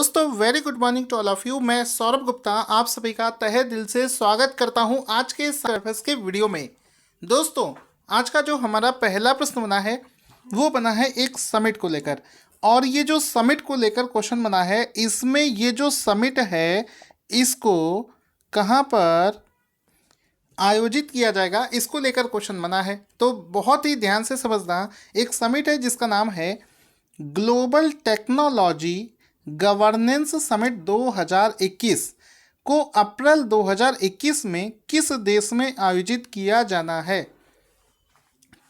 दोस्तों very good morning to all of you. मैं सौरभ गुप्ता आप सभी का तहे दिल से स्वागत करता हूं आज के सर्फेस के वीडियो में। दोस्तों आज का जो हमारा पहला प्रश्न बना है वो बना है एक समिट को लेकर, और ये जो समिट को लेकर क्वेश्चन बना है इसमें ये जो समिट है इसको कहाँ पर आयोजित किया जाएगा इसको लेकर क्वेश्चन बना है। तो बहुत ही ध्यान से समझना, एक समिट है जिसका नाम है ग्लोबल टेक्नोलॉजी गवर्नेंस समिट 2021 को अप्रैल 2021 में किस देश में आयोजित किया जाना है।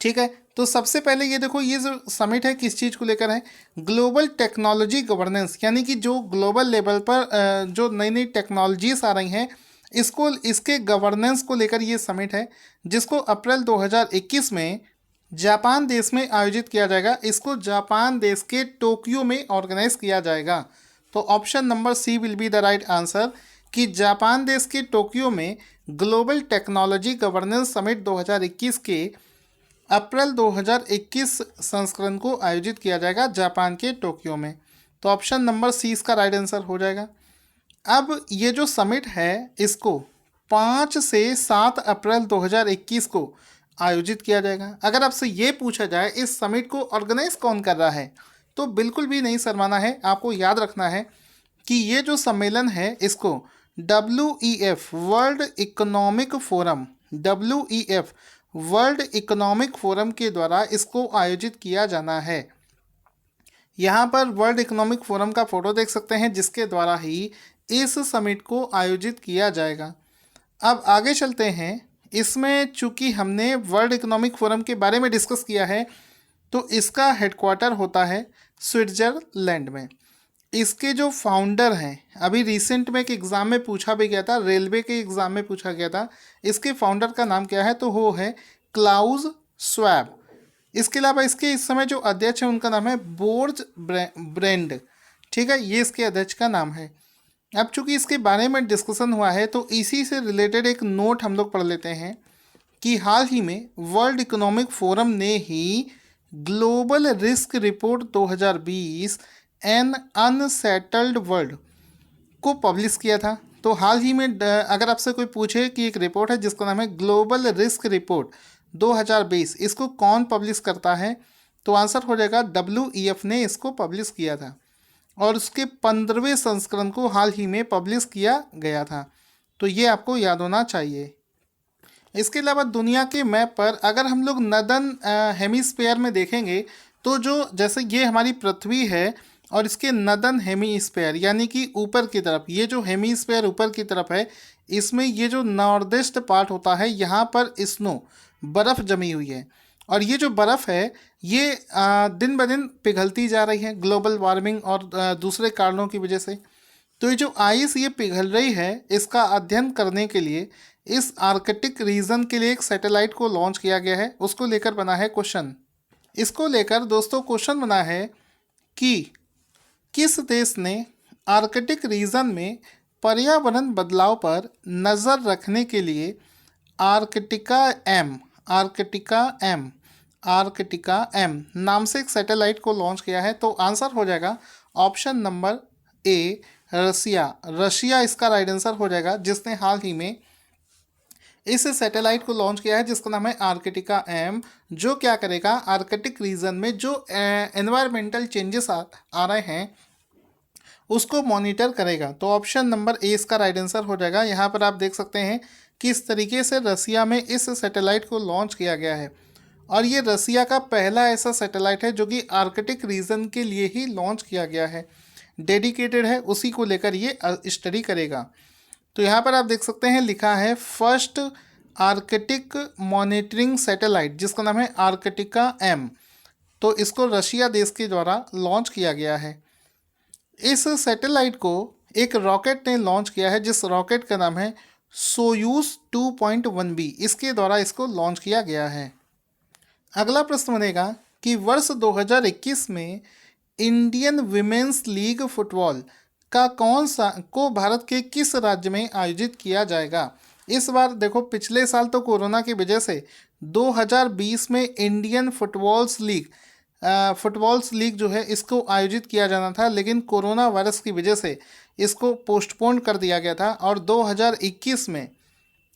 ठीक है, तो सबसे पहले ये देखो, ये जो समिट है किस चीज़ को लेकर है, ग्लोबल टेक्नोलॉजी गवर्नेंस, यानी कि जो ग्लोबल लेवल पर जो नई नई टेक्नोलॉजीज आ रही हैं इसको, इसके गवर्नेंस को लेकर ये समिट है जिसको अप्रैल 2021 में जापान देश में आयोजित किया जाएगा। इसको जापान देश के टोक्यो में ऑर्गेनाइज किया जाएगा। तो option number C will be the right answer कि जापान देश के टोक्यो में ग्लोबल टेक्नोलॉजी गवर्नेंस समिट 2021 के अप्रैल 2021 संस्करण को आयोजित किया जाएगा जापान के टोक्यो में। तो ऑप्शन नंबर सी इसका राइट आंसर हो जाएगा। अब ये जो समिट है इसको 5 से 7 अप्रैल 2021 को आयोजित किया जाएगा। अगर आपसे ये पूछा जाए इस समिट को ऑर्गेनाइज कौन कर रहा है तो बिल्कुल भी नहीं शर्माना है, आपको याद रखना है कि ये जो सम्मेलन है इसको WEF world Economic forum, WEF world Economic forum के द्वारा इसको आयोजित किया जाना है। यहाँ पर वर्ल्ड इकोनॉमिक फोरम का फोटो देख सकते हैं जिसके द्वारा ही इस समिट को आयोजित किया जाएगा। अब आगे चलते हैं, इसमें चूंकि हमने वर्ल्ड इकोनॉमिक फोरम के बारे में डिस्कस किया है तो इसका हेडक्वार्टर होता है स्विट्जरलैंड में। इसके जो फाउंडर हैं, अभी रिसेंट में एक एग्ज़ाम में पूछा भी गया था, रेलवे के एग्ज़ाम में पूछा गया था, इसके फाउंडर का नाम क्या है तो वो है क्लाउस स्वैब। इसके अलावा इसके इस समय जो अध्यक्ष हैं उनका नाम है बोर्ज ब्रेंड। ठीक है, ये इसके अध्यक्ष का नाम है। अब चूंकि इसके बारे में डिस्कशन हुआ है तो इसी से रिलेटेड एक नोट हम लोग पढ़ लेते हैं कि हाल ही में वर्ल्ड इकोनॉमिक फोरम ने ही global risk report 2020 an unsettled world को पब्लिश किया था। तो हाल ही में अगर आपसे कोई पूछे कि एक रिपोर्ट है जिसका नाम है ग्लोबल रिस्क रिपोर्ट 2020, इसको कौन पब्लिश करता है तो आंसर हो जाएगा WEF ने इसको पब्लिश किया था और उसके 15वें संस्करण को हाल ही में पब्लिश किया गया था। तो ये आपको याद होना चाहिए। इसके अलावा दुनिया के मैप पर अगर हम लोग नदन हेमिस्फेयर में देखेंगे तो जो जैसे ये हमारी पृथ्वी है और इसके नदन हेमिस्फेयर यानी कि ऊपर की तरफ, ये जो हेमिस्फेयर ऊपर की तरफ है इसमें ये जो नॉर्थ ईस्ट पार्ट होता है यहाँ पर स्नो बर्फ़ जमी हुई है और ये जो बर्फ़ है ये दिन ब दिन पिघलती जा रही है ग्लोबल वार्मिंग और दूसरे कारणों की वजह से। तो ये जो आइस ये पिघल रही है इसका अध्ययन करने के लिए इस आर्कटिक रीजन के लिए एक सैटेलाइट को लॉन्च किया गया है, उसको लेकर बना है क्वेश्चन। इसको लेकर दोस्तों क्वेश्चन बना है कि किस देश ने आर्कटिक रीजन में पर्यावरण बदलाव पर नज़र रखने के लिए आर्कटिका एम नाम से एक सैटेलाइट को लॉन्च किया है। तो आंसर हो जाएगा ऑप्शन नंबर ए रशिया इसका राइट आंसर हो जाएगा, जिसने हाल ही में इस सैटेलाइट को लॉन्च किया है जिसका नाम है आर्कटिका एम, जो क्या करेगा आर्कटिक रीजन में जो एनवायरमेंटल चेंजेस आ रहे हैं उसको मॉनिटर करेगा। तो ऑप्शन नंबर ए इसका राइट आंसर हो जाएगा। यहाँ पर आप देख सकते हैं किस तरीके से रसिया में इस सैटेलाइट को लॉन्च किया गया है और ये रसिया का पहला ऐसा सैटेलाइट है जो कि आर्कटिक रीजन के लिए ही लॉन्च किया गया है, डेडिकेटेड है, उसी को लेकर ये स्टडी करेगा। तो यहाँ पर आप देख सकते हैं लिखा है फर्स्ट आर्कटिक मॉनिटरिंग सैटेलाइट जिसका नाम है आर्कटिका एम। तो इसको रशिया देश के द्वारा लॉन्च किया गया है। इस सैटेलाइट को एक रॉकेट ने लॉन्च किया है जिस रॉकेट का नाम है सोयूज 2.1B, इसके द्वारा इसको लॉन्च किया गया है। अगला प्रश्न बनेगा कि वर्ष 2021 में इंडियन विमेंस लीग फुटबॉल का को भारत के किस राज्य में आयोजित किया जाएगा। इस बार देखो, पिछले साल तो कोरोना की वजह से 2020 में Indian footballs league footballs league जो है इसको आयोजित किया जाना था, लेकिन कोरोना वायरस की वजह से इसको पोस्टपोन कर दिया गया था और 2021 में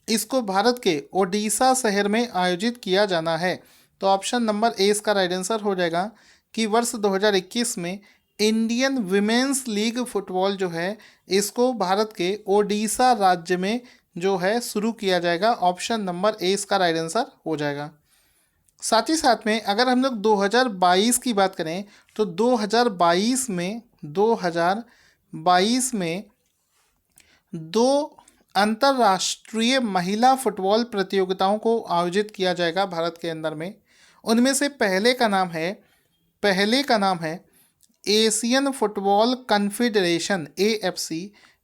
इसको भारत के ओडिशा शहर में आयोजित किया जाना है। तो ऑप्शन नंबर ए इसका राइट आंसर हो जाएगा कि वर्ष 2021 में इंडियन विमेंस लीग फुटबॉल जो है इसको भारत के ओडिशा राज्य में जो है शुरू किया जाएगा। ऑप्शन नंबर ए इसका राइट आंसर हो जाएगा। साथ ही साथ में अगर हम लोग 2022 की बात करें तो 2022 में दो अंतर्राष्ट्रीय महिला फुटबॉल प्रतियोगिताओं को आयोजित किया जाएगा भारत के अंदर में। उनमें से पहले का नाम है Asian football confederation AFC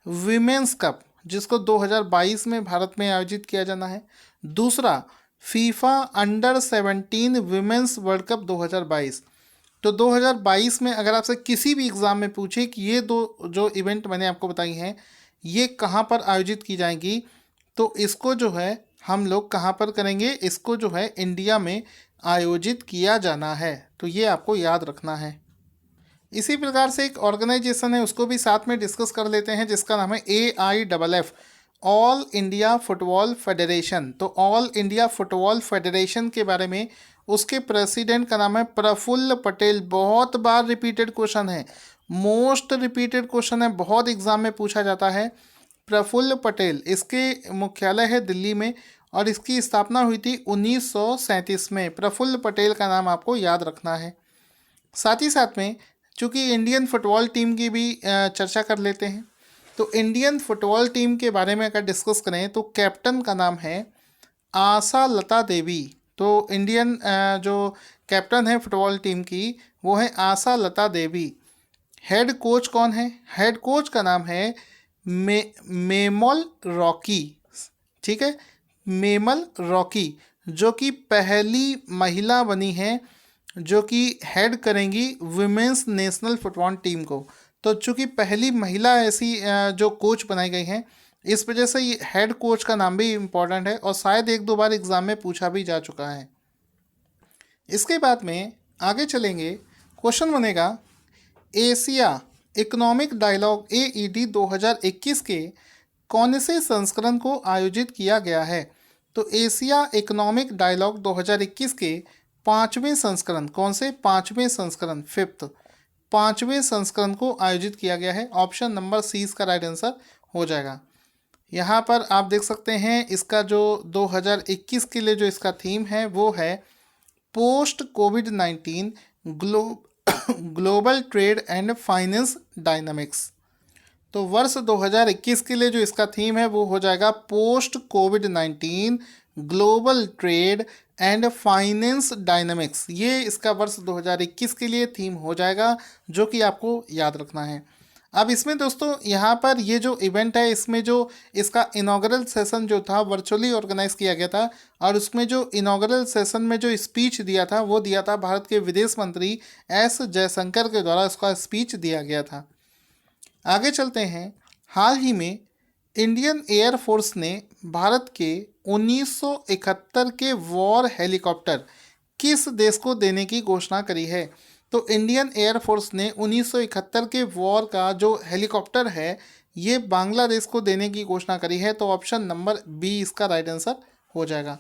women's cup, जिसको 2022 में भारत में आयोजित किया जाना है। दूसरा FIFA under 17 women's world cup 2022। तो 2022 में अगर आपसे किसी भी एग्ज़ाम में पूछे कि ये दो जो इवेंट मैंने आपको बताई हैं ये कहाँ पर आयोजित की जाएंगी, तो इसको जो है हम लोग कहाँ पर करेंगे, इसको जो है इंडिया में आयोजित किया जाना है। तो ये आपको याद रखना है। इसी प्रकार से एक ऑर्गेनाइजेशन है उसको भी साथ में डिस्कस कर लेते हैं जिसका नाम है AIFF all India football federation. तो ऑल इंडिया फुटबॉल फेडरेशन के बारे में उसके प्रेसिडेंट का नाम है प्रफुल्ल पटेल। बहुत बार रिपीटेड क्वेश्चन है, मोस्ट रिपीटेड क्वेश्चन है, बहुत एग्जाम में पूछा जाता है। प्रफुल्ल पटेल, इसके मुख्यालय है दिल्ली में और इसकी स्थापना हुई थी 1937 में। प्रफुल्ल पटेल का नाम आपको याद रखना है। साथ ही साथ में चूँकि इंडियन फुटबॉल टीम की भी चर्चा कर लेते हैं, तो इंडियन फुटबॉल टीम के बारे में अगर डिस्कस करें तो कैप्टन का नाम है आशा लता देवी। तो इंडियन जो कैप्टन है फुटबॉल टीम की वो है आशा लता देवी। हेड कोच कौन है? हेड कोच का नाम है मेमल रॉकी। ठीक है, मेमल रॉकी, जो कि पहली महिला बनी है जो कि हेड करेंगी विमेंस नेशनल फुटबॉल टीम को। तो चूँकि पहली महिला ऐसी जो कोच बनाई गई हैं, इस वजह से ये हेड कोच का नाम भी इम्पॉर्टेंट है और शायद एक दो बार एग्ज़ाम में पूछा भी जा चुका है। इसके बाद में आगे चलेंगे, क्वेश्चन बनेगा एशिया इकोनॉमिक डायलॉग AED 2021 के कौन से संस्करण को आयोजित किया गया है? तो एशिया इकोनॉमिक डायलॉग 2021 के पाँचवें संस्करण, कौन से? पाँचवें संस्करण, पाँचवें संस्करण को आयोजित किया गया है। ऑप्शन नंबर सी इसका राइट आंसर हो जाएगा। यहाँ पर आप देख सकते हैं इसका जो 2021 के लिए जो इसका थीम है वो है post covid global trade and finance dynamics. तो वर्ष 2021 के लिए जो इसका थीम है वो हो जाएगा post covid global trade and finance dynamics. ये इसका वर्ष 2021 के लिए थीम हो जाएगा, जो कि आपको याद रखना है। अब इसमें दोस्तों यहाँ पर ये जो इवेंट है इसमें जो इसका इनॉग्रल सेशन जो था वर्चुअली ऑर्गेनाइज किया गया था और उसमें जो इनॉग्रल सेशन में जो स्पीच दिया था वो दिया था भारत के विदेश मंत्री S जयशंकर के द्वारा उसका स्पीच दिया गया था। आगे चलते हैं। हाल ही में इंडियन एयर फोर्स ने भारत के 1971 के वॉर हेलीकॉप्टर किस देश को देने की घोषणा करी है? तो इंडियन एयर फोर्स ने 1971 के वॉर का जो हेलीकॉप्टर है ये बांग्लादेश को देने की घोषणा करी है। तो ऑप्शन नंबर बी इसका राइट आंसर हो जाएगा।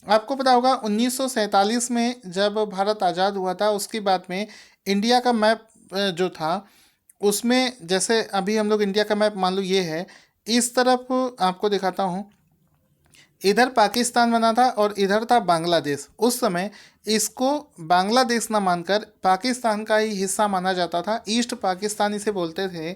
आपको पता होगा 1947 में जब भारत आज़ाद हुआ था उसके बाद में इंडिया का मैप जो था उसमें, जैसे अभी हम लोग इंडिया का मैप मान लो ये है, इस तरफ आपको दिखाता हूँ, इधर पाकिस्तान बना था और इधर था बांग्लादेश। उस समय इसको बांग्लादेश ना मानकर पाकिस्तान का ही हिस्सा माना जाता था, ईस्ट पाकिस्तान इसे बोलते थे।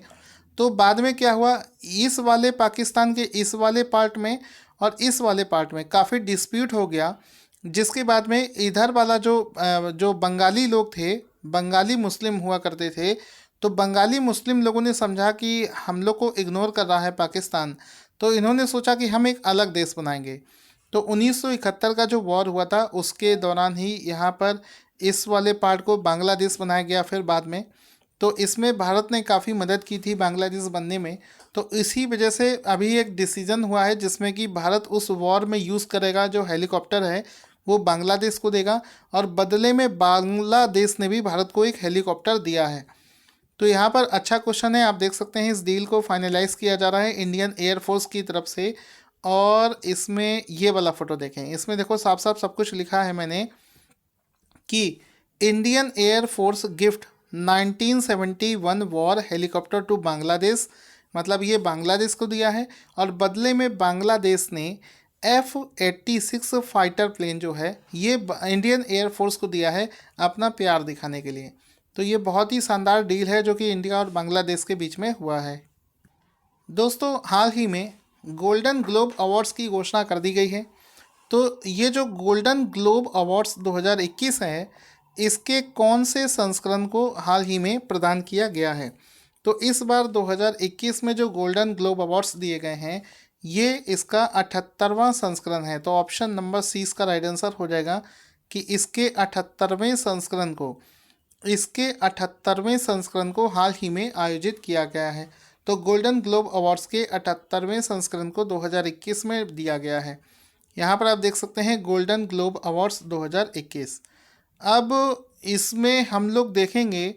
तो बाद में क्या हुआ, इस वाले पाकिस्तान के इस वाले पार्ट में और इस वाले पार्ट में काफ़ी डिस्प्यूट हो गया, जिसके बाद में इधर वाला जो बंगाली लोग थे, बंगाली मुस्लिम हुआ करते थे, तो बंगाली मुस्लिम लोगों ने समझा कि हम लोग को इग्नोर कर रहा है पाकिस्तान, तो इन्होंने सोचा कि हम एक अलग देश बनाएंगे। तो 1971 का जो वॉर हुआ था उसके दौरान ही यहाँ पर इस वाले पार्ट को बांग्लादेश बनाया गया फिर बाद में। तो इसमें भारत ने काफ़ी मदद की थी बांग्लादेश बनने में। तो इसी वजह से अभी एक डिसीजन हुआ है जिसमें कि भारत उस वॉर में यूज़ करेगा जो हेलीकॉप्टर है वो बांग्लादेश को देगा और बदले में बांग्लादेश ने भी भारत को एक हेलीकॉप्टर दिया है। तो यहाँ पर अच्छा क्वेश्चन है, आप देख सकते हैं इस डील को फाइनलाइज किया जा रहा है इंडियन एयरफोर्स की तरफ से। और इसमें ये वाला फोटो देखें, इसमें देखो साफ साफ सब कुछ लिखा है मैंने कि Indian air force gift 1971 war helicopter to Bangladesh, मतलब ये बांग्लादेश को दिया है और बदले में बांग्लादेश ने F-86 फाइटर प्लेन जो है ये इंडियन एयरफोर्स को दिया है अपना प्यार दिखाने के लिए। तो ये बहुत ही शानदार डील है जो कि इंडिया और बांग्लादेश के बीच में हुआ है। दोस्तों हाल ही में गोल्डन ग्लोब अवार्ड्स की घोषणा कर दी गई है। तो ये जो गोल्डन ग्लोब अवार्ड्स 2021 है, इसके कौन से संस्करण को हाल ही में प्रदान किया गया है? तो इस बार 2021 में जो गोल्डन ग्लोब अवार्ड्स दिए गए हैं ये इसका 78वां संस्करण है। तो ऑप्शन नंबर सी इसका राइट आंसर हो जाएगा कि इसके 78वें संस्करण को हाल ही में आयोजित किया गया है। तो गोल्डन ग्लोब अवार्ड्स के 78वें संस्करण को 2021 में दिया गया है। यहाँ पर आप देख सकते हैं गोल्डन ग्लोब अवार्ड्स 2021। अब इसमें हम लोग देखेंगे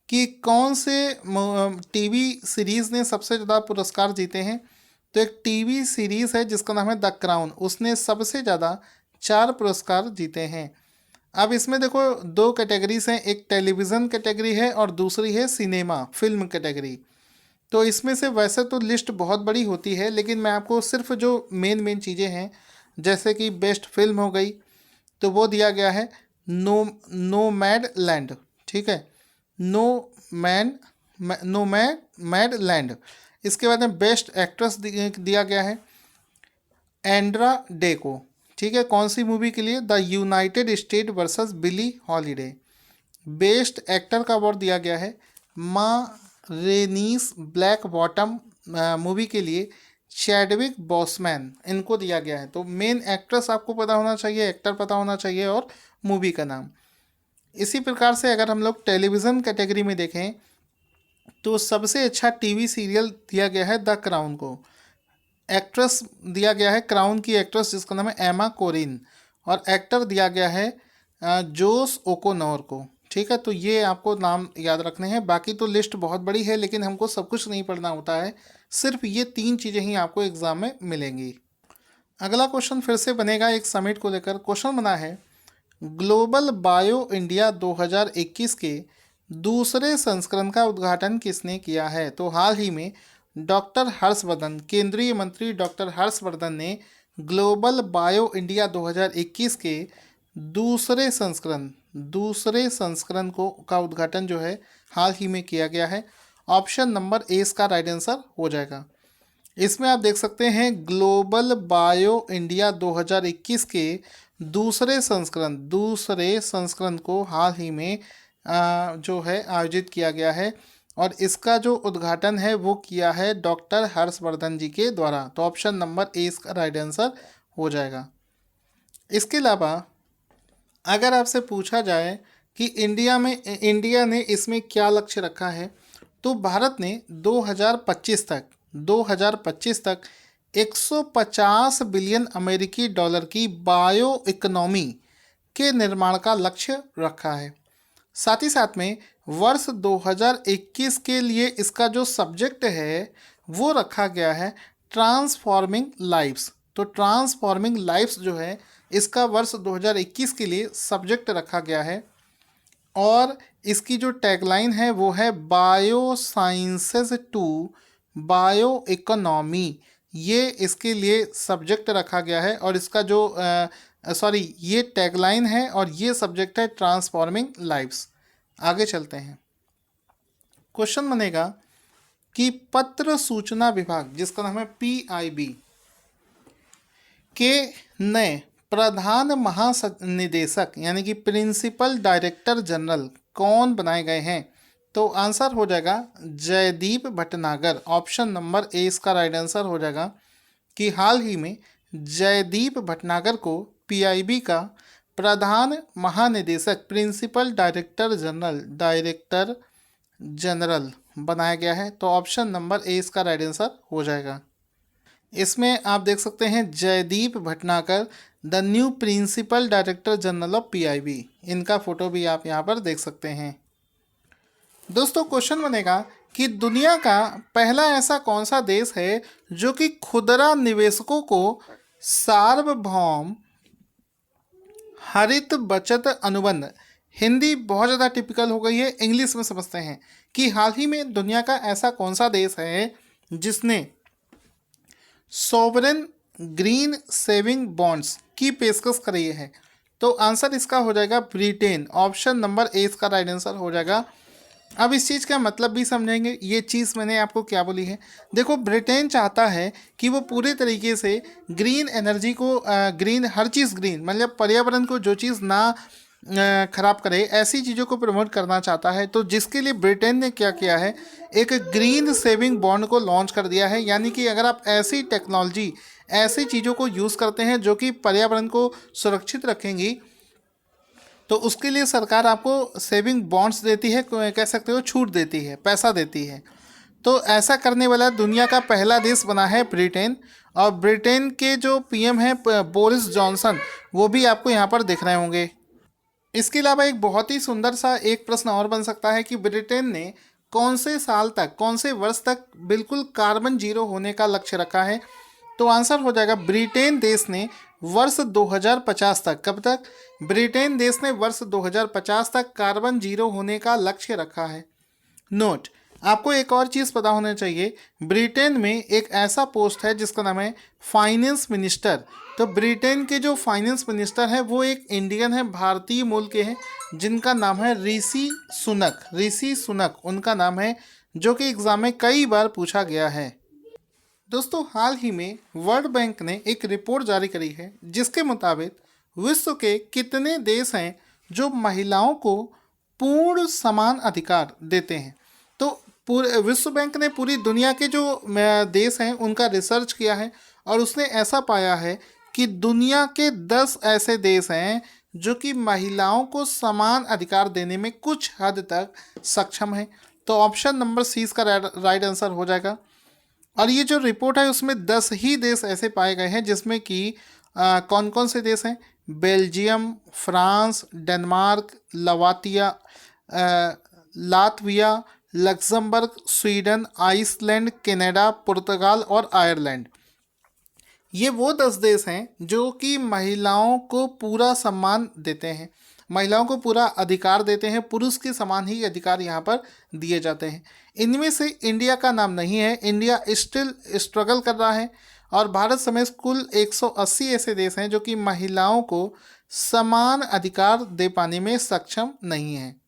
कि कौन से टीवी सीरीज़ ने सबसे ज़्यादा पुरस्कार जीते हैं। तो एक टीवी सीरीज़ है जिसका नाम है द क्राउन, उसने सबसे ज़्यादा 4 पुरस्कार जीते हैं। अब इसमें देखो 2 कैटेगरीज हैं, एक टेलीविज़न कैटेगरी है और दूसरी है सिनेमा फिल्म कैटेगरी। तो इसमें से वैसे तो लिस्ट बहुत बड़ी होती है, लेकिन मैं आपको सिर्फ जो मेन चीज़ें हैं जैसे कि बेस्ट फिल्म हो गई तो वो दिया गया है नोमैडलैंड, ठीक है, नोमैडलैंड। इसके बाद में बेस्ट एक्ट्रेस दिया गया है एंड्रा डे को, ठीक है, कौन सी मूवी के लिए? The United State versus Billie Holiday. Best actor का अवार्ड दिया गया है माँ रेनीस ब्लैक बॉटम मूवी के लिए चैडविक बॉसमैन, इनको दिया गया है। तो मेन एक्ट्रेस आपको पता होना चाहिए, एक्टर पता होना चाहिए और मूवी का नाम। इसी प्रकार से अगर हम लोग टेलीविज़न कैटेगरी में देखें तो सबसे अच्छा टीवी सीरियल दिया गया है द क्राउन को। एक्ट्रेस दिया गया है क्राउन की एक्ट्रेस जिसका नाम है एमा कोरिन, और एक्टर दिया गया है जोस ओकोनोर को, ठीक है। तो ये आपको नाम याद रखने हैं, बाकी तो लिस्ट बहुत बड़ी है लेकिन हमको सब कुछ नहीं पढ़ना होता है, सिर्फ ये 3 चीज़ें ही आपको एग्ज़ाम में मिलेंगी। अगला क्वेश्चन फिर से बनेगा एक समिट को लेकर। क्वेश्चन बना है ग्लोबल बायो इंडिया 2021 के दूसरे संस्करण का उद्घाटन किसने किया है? तो हाल ही में डॉक्टर हर्षवर्धन, केंद्रीय मंत्री डॉक्टर हर्षवर्धन ने ग्लोबल बायो इंडिया 2021 के दूसरे संस्करण का उद्घाटन जो है हाल ही में किया गया है। ऑप्शन नंबर ए इसका राइट आंसर हो जाएगा। इसमें आप देख सकते हैं ग्लोबल बायो इंडिया 2021 के दूसरे संस्करण को हाल ही में जो है आयोजित किया गया है और इसका जो उद्घाटन है वो किया है डॉक्टर हर्षवर्धन जी के द्वारा। तो ऑप्शन नंबर ए इसका राइट आंसर हो जाएगा। इसके अलावा अगर आपसे पूछा जाए कि इंडिया ने इसमें क्या लक्ष्य रखा है, तो भारत ने 2025 तक 150 बिलियन अमेरिकी डॉलर की बायो इकोनॉमी के निर्माण का लक्ष्य रखा है। साथ ही साथ में वर्ष 2021 के लिए इसका जो सब्जेक्ट है वो रखा गया है ट्रांसफॉर्मिंग लाइव्स। तो ट्रांसफॉर्मिंग लाइव्स जो है इसका वर्ष 2021 के लिए सब्जेक्ट रखा गया है और इसकी जो टैगलाइन है वो है bio sciences to bio economy. ये इसके लिए सब्जेक्ट रखा गया है और इसका जो ये टैगलाइन है और ये सब्जेक्ट है ट्रांसफॉर्मिंग लाइव्स। आगे चलते हैं। क्वेश्चन बनेगा कि पत्र सूचना विभाग जिसका नाम है PIB के नए प्रधान महानिदेशक यानी कि प्रिंसिपल डायरेक्टर जनरल कौन बनाए गए हैं? तो आंसर हो जाएगा Jaideep Bhatnagar. Option number A इसका राइट आंसर हो जाएगा कि हाल ही में जयदीप भटनागर को PIB का प्रधान महानिदेशक प्रिंसिपल डायरेक्टर जनरल बनाया गया है। तो ऑप्शन नंबर ए इसका राइट आंसर हो जाएगा। इसमें आप देख सकते हैं Jaideep Bhatnagar, the new principal director general of PIB. इनका फोटो भी आप यहाँ पर देख सकते हैं। दोस्तों क्वेश्चन बनेगा कि दुनिया का पहला ऐसा कौन सा देश है जो कि खुदरा निवेशकों को सार्वभौम हरित बचत अनुबंध, हिंदी बहुत ज़्यादा टिपिकल हो गई है, इंग्लिश में समझते हैं कि हाल ही में दुनिया का ऐसा कौन सा देश है जिसने सॉवरेन ग्रीन सेविंग बॉन्ड्स की पेशकश करी है। तो आंसर इसका हो जाएगा ब्रिटेन। ऑप्शन नंबर ए इसका राइट आंसर हो जाएगा। अब इस चीज़ का मतलब भी समझेंगे। ये चीज़ मैंने आपको क्या बोली है, देखो ब्रिटेन चाहता है कि वो पूरे तरीके से ग्रीन एनर्जी को ग्रीन, हर चीज़ ग्रीन मतलब पर्यावरण को जो चीज़ ना खराब करे ऐसी चीज़ों को प्रमोट करना चाहता है। तो जिसके लिए ब्रिटेन ने क्या किया है, एक ग्रीन सेविंग बॉन्ड को लॉन्च कर दिया है। यानी कि अगर आप ऐसी टेक्नोलॉजी, ऐसी चीज़ों को यूज़ करते हैं जो कि पर्यावरण को सुरक्षित रखेंगी, तो उसके लिए सरकार आपको सेविंग बॉन्ड्स देती है, कह सकते हो छूट देती है, पैसा देती है। तो ऐसा करने वाला दुनिया का पहला देश बना है ब्रिटेन। और ब्रिटेन के जो पीएम हैं बोरिस जॉनसन, वो भी आपको यहाँ पर दिख रहे होंगे। इसके अलावा एक बहुत ही सुंदर सा एक प्रश्न और बन सकता है कि ब्रिटेन ने कौन से साल तक, कौन से वर्ष तक बिल्कुल कार्बन जीरो होने का लक्ष्य रखा है। तो आंसर हो जाएगा ब्रिटेन देश ने वर्ष 2050 तक। कब तक? ब्रिटेन देश ने वर्ष 2050 तक कार्बन जीरो होने का लक्ष्य रखा है। नोट, आपको एक और चीज़ पता होना चाहिए, ब्रिटेन में एक ऐसा पोस्ट है जिसका नाम है फाइनेंस मिनिस्टर। तो ब्रिटेन के जो फाइनेंस मिनिस्टर हैं वो एक इंडियन है, भारतीय मूल के हैं, जिनका नाम है ऋषि सुनक। ऋषि सुनक उनका नाम है, जो कि एग्जाम में कई बार पूछा गया है। दोस्तों हाल ही में वर्ल्ड बैंक ने एक रिपोर्ट जारी करी है जिसके मुताबिक विश्व के कितने देश हैं जो महिलाओं को पूर्ण समान अधिकार देते हैं। तो पूरे विश्व बैंक ने पूरी दुनिया के जो देश हैं उनका रिसर्च किया है और उसने ऐसा पाया है कि दुनिया के 10 ऐसे देश हैं जो कि महिलाओं को समान अधिकार देने में कुछ हद तक सक्षम हैं। तो ऑप्शन नंबर सी इसका राइट आंसर हो जाएगा। और ये जो रिपोर्ट है उसमें 10 ही देश ऐसे पाए गए हैं जिसमें कि कौन कौन से देश हैं, Belgium, France, Denmark, Latvia, Luxembourg, Sweden, Iceland, Canada, पुर्तगाल और आयरलैंड। ये वो 10 देश हैं जो कि महिलाओं को पूरा सम्मान देते हैं, महिलाओं को पूरा अधिकार देते हैं, पुरुष के समान ही अधिकार यहाँ पर दिए जाते हैं। इनमें से इंडिया का नाम नहीं है, इंडिया स्टिल स्ट्रगल कर रहा है। और भारत समेत कुल 180 ऐसे देश हैं जो कि महिलाओं को समान अधिकार दे पाने में सक्षम नहीं हैं।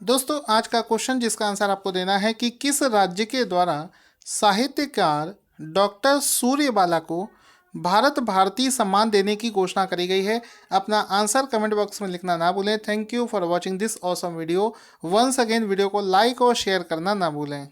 दोस्तों आज का क्वेश्चन जिसका आंसर आपको देना है कि किस राज्य के द्वारा साहित्यकार डॉक्टर सूर्यबाला को भारत भारती सम्मान देने की घोषणा करी गई है। अपना आंसर कमेंट बॉक्स में लिखना ना भूलें। Thank you for watching this awesome video. Once again video को लाइक और शेयर करना ना भूलें।